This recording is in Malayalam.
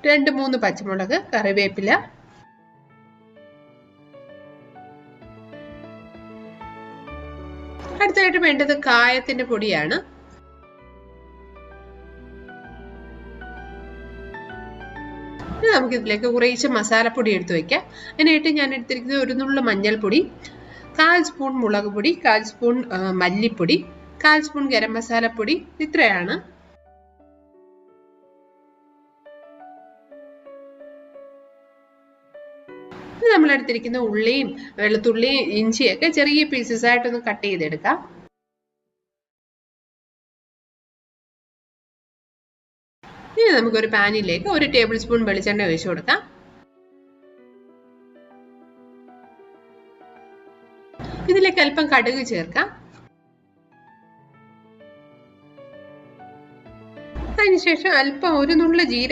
2-3 പച്ചമുളക്, കറിവേപ്പില, അടുത്തായിട്ട് വേണ്ടത് കായത്തിന്റെ പൊടിയാണ്. നമുക്ക് ഇതിലേക്ക് കുറേശ്ശെ മസാലപ്പൊടി എടുത്തു വെക്കാം. അതിനായിട്ട് ഞാൻ എടുത്തിരിക്കുന്നത് ഒരു നുള്ളു മഞ്ഞൾപ്പൊടി, 1/4 സ്പൂൺ മുളക് പൊടി, 1/4 സ്പൂൺ മല്ലിപ്പൊടി, 1/4 സ്പൂൺ ഗരം മസാലപ്പൊടി, ഇത്രയാണ്. നമ്മൾ എടുത്തിരിക്കുന്ന ഉള്ളിയും വെളുത്തുള്ളിയും ഇഞ്ചിയൊക്കെ ചെറിയ പീസസ് ആയിട്ടൊന്ന് കട്ട് ചെയ്തെടുക്കാം. ഇനി നമുക്കൊരു പാനിലേക്ക് 1 ടേബിൾ സ്പൂൺ വെളിച്ചെണ്ണ ഒഴിച്ചു കൊടുക്കാം. ഇതിലേക്ക് അല്പം കടുക് ചേർക്കാം. അതിനുശേഷം അല്പം ഒരു നുള്ളു ജീരകം